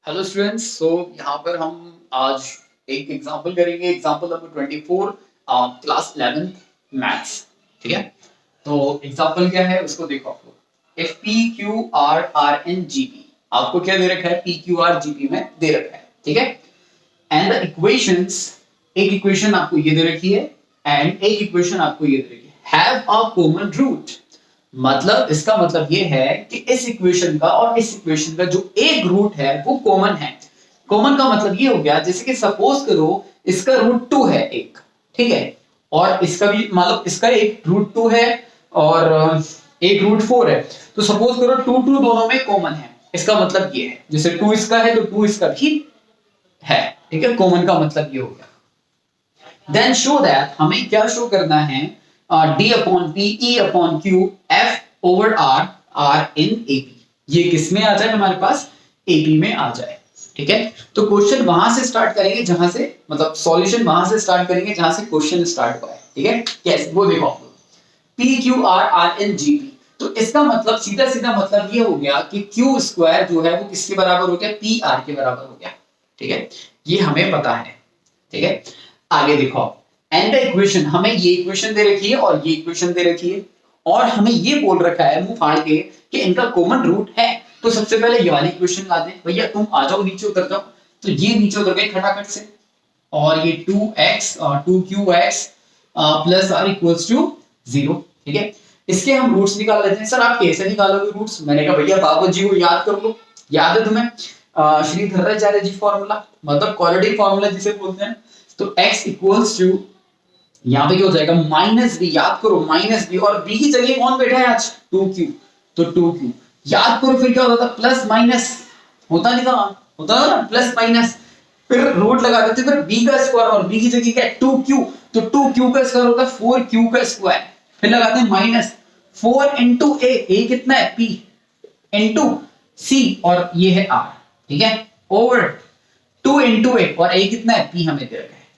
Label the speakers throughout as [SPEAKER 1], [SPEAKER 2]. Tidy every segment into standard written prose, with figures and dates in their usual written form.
[SPEAKER 1] Hello students. यहाँ पर हम आज एक एग्जांपल करेंगे। Example number 24, class 11th maths. ठीक है, तो एग्जांपल क्या है उसको देखो। आप लोग if P Q R are in G P, आपको क्या दे रखा है? P Q R G P में दे रखा है। ठीक है, एंड द इक्वेशंस, एक इक्वेशन आपको ये दे रखी है एंड एक इक्वेशन आपको ये दे रखी है, हैव अ कॉमन रूट। मतलब इसका मतलब ये है कि इस इक्वेशन का और इस इक्वेशन का जो एक रूट है वो कॉमन है। कॉमन का मतलब ये हो गया, जैसे कि सपोज करो इसका रूट 2 है एक, ठीक है, और इसका भी मतलब इसका एक रूट 2 है और एक रूट 4 है। तो सपोज करो 2 2 दोनों में कॉमन है। इसका मतलब ये है, जैसे 2 इसका है तो 2 इसका भी है। ठीक है, कॉमन का मतलब ये हो गया। देन शो दैट, हमें क्या शो करना है? D upon P E upon Q F over R are in AP, ये किस में आ जाए? हमारे पास एपी में आ जाए। ठीक है, तो क्वेश्चन वहां से स्टार्ट करेंगे जहां से, मतलब सॉल्यूशन वहां से स्टार्ट करेंगे जहां से क्वेश्चन स्टार्ट हुआ है। ठीक है, कैसे वो देखो आप लोग। P Q R are in G P, तो इसका मतलब सीधा सीधा मतलब ये हो गया कि क्यू स्क्वायर जो है वो किसके बराबर हो गया? पी आर के बराबर हो गया। ठीक है, ये हमें पता है। ठीक है, आगे देखो। एंड द इक्वेशन, हमें ये इक्वेशन दे रखी है और ये इक्वेशन दे रखी है और हमें ये बोल रखा है मुंह फाड़ के कि इनका कॉमन रूट है। तो सबसे पहले ये वाली इक्वेशन ला दें। भैया तुम आ जाओ, नीचे उतर जाओ। तो ये नीचे उतर गए खटाखट से, और ये 2x और 2qx plus are equals to 0। ठीक है, इसके हम रूट्स निकाल लेते हैं। सर आप कैसे निकालोगे रूट्स? मैंने कहा भैया बाबूजी को याद कर लो। याद है तुम्हें श्रीधराचार्य जी फॉर्मूला, मतलब क्वाड्रेटिक फॉर्मूला जिसे बोलते हैं। तो x इक्वल्स टू, यहाँ पे क्या हो जाएगा? Minus B. याद करो, माइनस बी, और बी की जगह कौन बैठा है आज? 2q। तो 2q याद करो, फिर क्या होता था? प्लस माइनस होता नहीं था? होता था ना प्लस माइनस। फिर रूट लगा देते, फिर b का स्क्वायर, और b की जगह क्या है? 2q। तो 2q का स्क्वायर होता है 4q का स्क्वायर। फिर लगाते हैं माइनस 4 इंटू a कितना है? p इंटू c, और ये है r। ठीक है, ओवर 2 इंटू a, और a कितना है? p हमें दे रखा है।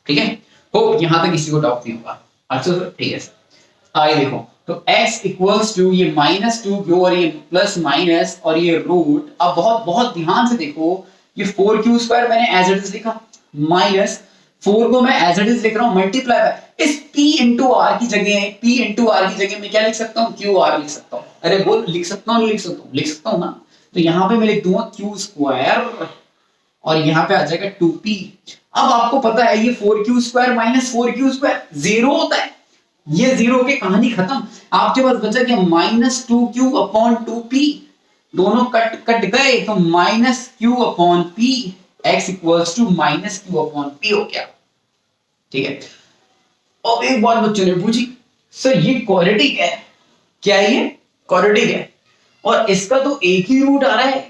[SPEAKER 1] ठीक है, हो यहां तक किसी को डाउट नहीं होगा। अच्छा सर, ठीक है सर। आगे देखो, तो x इक्वल्स टू ये माइनस 2q और ये प्लस माइनस और ये रूट। अब बहुत बहुत ध्यान से देखो, ये 4q स्क्वायर मैंने एज इट इज लिखा, माइनस 4 को मैं एज इट इज लिख रहा हूं मल्टीप्लाई बाय इस p इंटू आर की जगह, p इंटू आर की जगह मैं क्या लिख सकता हूं? क्यू आर लिख सकता हूं। अरे बोल, लिख सकता हूं? लिख सकता हूं, लिख सकता हूं ना। तो यहां पे मैं लिख दूंगा q स्क्वायर और यहाँ पे आ जाएगा 2p। अब आपको पता है ये 4q square minus 4q square zero होता है। ये जीरो की कहानी खत्म। आपके पास बचा क्या? Minus 2q upon 2p। दोनों कट कट गए तो minus q upon p, x equals to minus q upon p हो गया। ठीक है, अब एक बात बच्चों ने पूछी, सर ये क्वाड्रेटिक है क्या? ये क्वाड्रेटिक है और इसका तो एक ही रूट आ रहा है,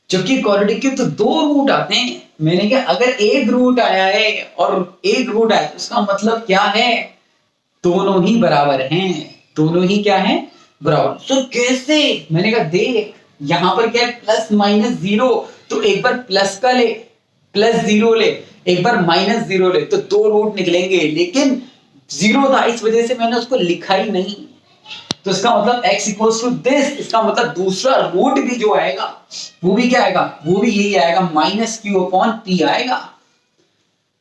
[SPEAKER 1] जबकि क्वाड्रेटिक के तो दो रूट आते हैं। मैंने कहा अगर एक रूट आया है और एक रूट आया तो इसका मतलब क्या है? दोनों ही बराबर हैं। दोनों ही क्या है? बराबर। तो कैसे? मैंने कहा देख, यहां पर क्या है? Plus minus zero. तो एक बार प्लस का ले, प्लस जीरो ले, एक बार माइनस जीरो ले, तो दो रूट निकलेंगे, लेकिन जीरो था इस वजह से मैंने उसको लिखा ही नहीं। तो इसका मतलब x इक्वल्स टू दिस, इसका मतलब दूसरा रूट भी जो आएगा वो भी क्या आएगा? वो भी यही आएगा, माइनस क्यू अपॉन पी आएगा।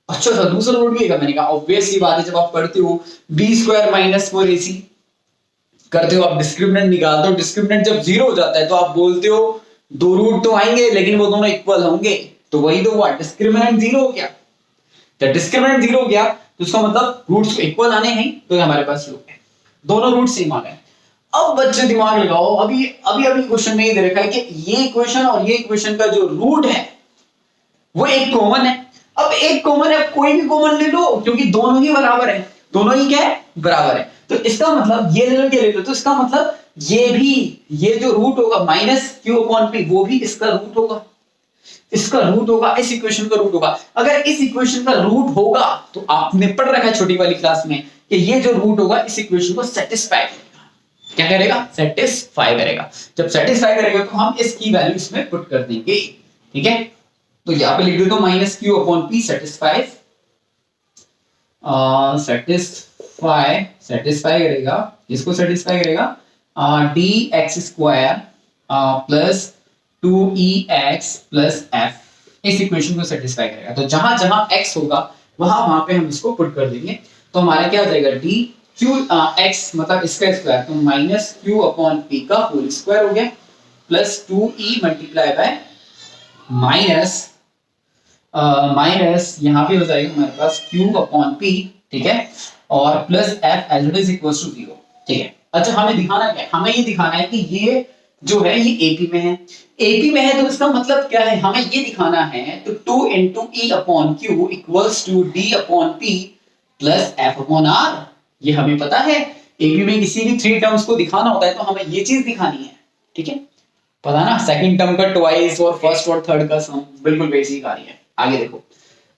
[SPEAKER 1] अच्छा अच्छा, दूसरा रूट भी आएगा। मैंने कहा ऑब्वियस ही बात है, जब आप पढ़ते हो बी स्क्वायर माइनस 4ac करते हो, आप डिस्क्रिमिनेंट निकालते हो, डिस्क्रिमिनेंट जब जीरो हो जाता है तो आप बोलते हो दो रूट तो आएंगे लेकिन वो दोनों इक्वल होंगे। तो वही तो हुआ, डिस्क्रिमिनेंट जीरो हो गया। जब डिस्क्रिमिनेंट जीरो हो गया तो उसका मतलब रूट्स इक्वल आने हैं, तो हमारे पास ये हो गया, दोनों रूट सेम आ गए। अब बच्चे दिमाग लगाओ, अभी अभी अभी क्वेश्चन में ये दे रखा है कि ये इक्वेशन और ये इक्वेशन का जो रूट है वो एक कॉमन है। अब एक कॉमन है, कोई भी कॉमन ले लो क्योंकि दोनों ही बराबर है। दोनों ही क्या है? बराबर है। तो इसका मतलब ये ले लो, ये ले लो, तो इसका मतलब ये भी, ये जो रूट होगा माइनस क्यू अपॉन पी, वो भी इसका रूट होगा। इसका रूट होगा, इस इक्वेशन का रूट होगा। अगर इस इक्वेशन का रूट होगा तो आपने पढ़ रखा है छोटी वाली क्लास में कि ये जो रूट होगा इस इक्वेशन को सेटिस्फाई करेगा। क्या करेगा? सेटिस्फाई करेगा। जब सेटिस्फाई करेगा तो हम इसकी वैल्यू इसमें पुट कर देंगे। ठीक है, तो यहां पे लिख देता हूं minus Q upon P satisfy, satisfy satisfy करेगा, इसको सेटिस्फाई करेगा D x square plus 2ex plus f इस इक्वेशन को सेटिस्फाई करेगा। तो जहां जहां x होगा वहां वहां पे हम इसको पुट कर देंगे। तो हमारा क्या हो जाएगा d q x मतलब इसका स्क्वायर, तो माइनस q अपॉन p का होल स्क्वायर हो गया plus 2e multiply by minus यहाँ पे हो जाएगा हमारे पास q अपॉन p, ठीक है, और plus f as it is equals to 0, ठीक है। अच्छा हमें दिखाना क्या है, हमें ये दिखाना है कि ये जो है ये एपी में है, एपी में है तो इसका मतलब क्या है, हमें ये दिखाना है तो 2 into e upon q equals to d upon p plus f upon r। ये हमें पता है एपी में किसी भी थ्री टर्म्स को दिखाना होता है तो हमें ये चीज दिखानी है, ठीक है, पता ना, सेकंड टर्म का ट्वाइस और फर्स्ट और थर्ड का सम, बिल्कुल बेसिक आ रही है। आगे देखो,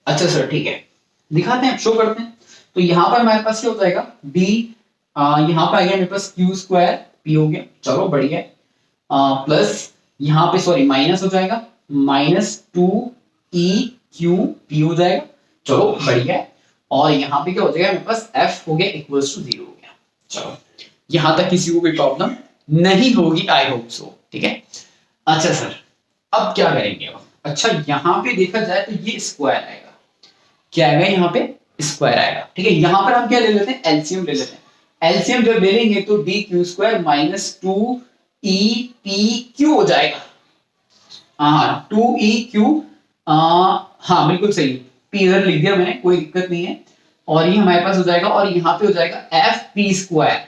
[SPEAKER 1] अच्छा सर ठीक है, दिखाते हैं, शो करते हैं। तो यहाँ पर हमारे पास क्या हो जाएगा d, यहाँ पर आ गया मेरे पास q स्क्वायर p हो गया, चलो बढ़िया है, प्लस यहाँ पे सॉरी माइनस हो जाएगा माइनस 2e/q हो जाएगा, चलो बढ़िया है, और यहाँ पे क्या हो जाएगा मेरे पास f हो गया इक्वल्स टू 0 हो गया। चलो यहाँ तक किसी को कोई प्रॉब्लम नहीं होगी, आई होप सो, ठीक है। अच्छा सर अब क्या करेंगे अब, अच्छा यहाँ पे देखा जाए तो ये स्क्वायर आएगा, क्या आएगा यहाँ पे स्क्वायर आएगा, ठीक है। यहाँ पर हम क्या ले लेते हैं, एलसीएम ले लेते हैं। एलसीएम जब ले लेंगे तो D Q square minus 2e/p/q हो जाएगा, हाँ 2e/q, हाँ बिल्कुल सही, p इधर लिख दिया मैंने, कोई दिक्कत नहीं है, और ये हमारे पास हो जाएगा, और यहाँ पे हो जाएगा fp स्क्वायर,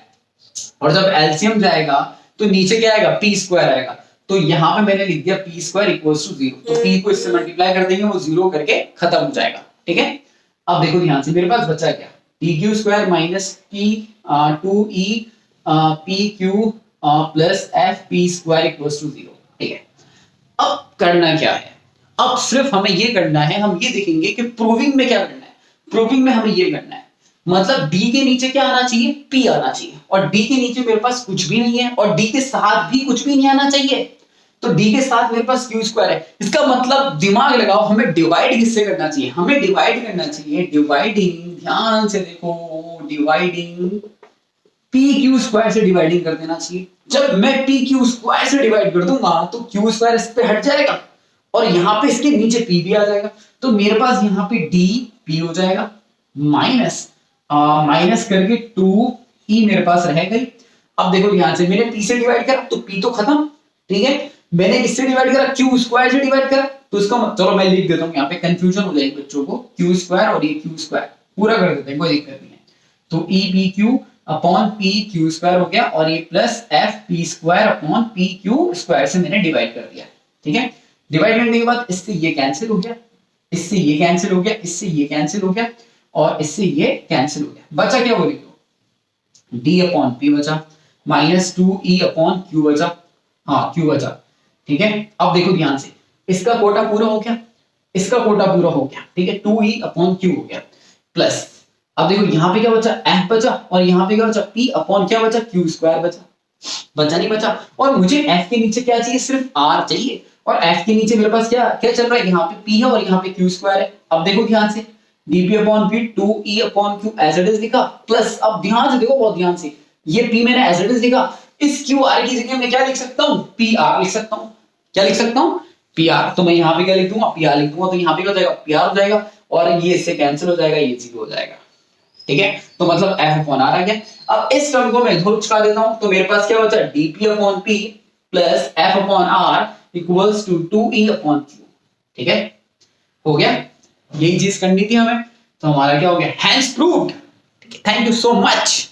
[SPEAKER 1] और जब एलसीएम जाएगा तो नीचे क्या आएगा p स्क्वायर आएगा, तो यहाँ पे मैंने लिख दिया p स्क्वायर इक्वल्स टू 0, तो p को इससे मल्टीप्लाई कर देंगे, वो 0 करके खत्म हो जाएगा, ठीक है। अब देखो ध्यान से, मेरे पास बचा क्या, dq square minus p 2e/p/q plus fp square equals to 0, ठीक है। अब करना क्या है, अब सिर्फ हमें ये करना है, हम ये देखेंगे कि प्रूविंग में क्या करना है। प्रूविंग में हमें ये करना है, मतलब d के नीचे क्या आना चाहिए, p आना चाहिए, और d के नीचे मेरे पास कुछ भी नहीं है, और d के साथ भी कुछ भी नहीं आना चाहिए, तो d के साथ मेरे पास q स्क्वायर है। इसका मतलब दिमाग लगाओ, हमें डिवाइड किससे करना चाहिए, हमें डिवाइड करना चाहिए, डिवाइडिंग, ध्यान से देखो, डिवाइडिंग pq स्क्वायर से डिवाइडिंग कर देना चाहिए। जब मैं pq स्क्वायर से डिवाइड कर दूंगा तो q स्क्वायर इस पे हट जाएगा, और यहाँ पे इसके नीचे p भी आ जाएगा, तो मेरे पास यहाँ पे dp हो जाएगा माइनस माइनस करके 2e मेरे पास रह गई। अब देखो ध्यान से, मैंने p से डिवाइड करा तो p तो खत्म, ठीक है, मैंने किससे डिवाइड करा, q स्क्वायर से डिवाइड करा, तो इसका चलो मैं लिख देता हूँ, यहाँ पे कंफ्यूजन हो जाएगी बच्चों को, q स्क्वायर और ये q स्क्वायर पूरा कर देते हैं, कोई दिक्कत नहीं है। तो e/p/q अपॉन p/q स्क्वायर हो गया, और ये plus f/p square upon p/q square से मैंने डिवाइड कर दिया, ठीक है। डिवाइड करने के बाद इससे ये कैंसिल हो गया, इससे ये कैंसिल हो गया, इससे ये कैंसिल हो गया, और इससे ये कैंसिल हो गया, बचा क्या बोले तो d अपॉन p बचा माइनस 2e अपॉन q बचा, हाँ q बचा, ठीक है। अब देखो ध्यान से, इसका कोटा पूरा हो गया, इसका कोटा पूरा हो गया, ठीक है, 2e अपॉन q हो गया, प्लस अब देखो यहाँ पे क्या बचा, f बचा, और यहाँ पे क्या बचा, p अपॉन क्या बचा, q स्क्वायर बचा, बचा नहीं बचा, और मुझे f के नीचे क्या चाहिए, सिर्फ r चाहिए, और f के नीचे मेरे पास क्या क्या चल रहा है, यहाँ पे p है और यहाँ पे q स्क्वायर है। अब देखो ध्यान से, dp upon p 2e upon q as it is लिखा, प्लस अब ध्यान से देखो, बहुत ध्यान से, ये p मैंने एज इट इज लिखा, इस q r की जगह मैं क्या लिख सकता हूँ, p r लिख सकता हूँ, क्या लिख सकता हूँ, p r, तो मैं यहाँ पे क्या लिख दूंगा, p r लिख दूंगा, तो यहाँ पे क्या हो जाएगा, p r हो जाएगा, और ये इससे कैंसिल हो जाएगा, ये 0 हो जाएगा, ठीक है। तो मतलब f अपॉन r आ गया। अब इस टर्म को मैं इधर चिपका देता हूं, तो मेरे पास क्या बचा, dp upon p plus f upon r equals to 2e upon q, ठीक है, हो गया, यही चीज करनी थी हमें, तो हमारा क्या हो गया, hence proved, thank you so much.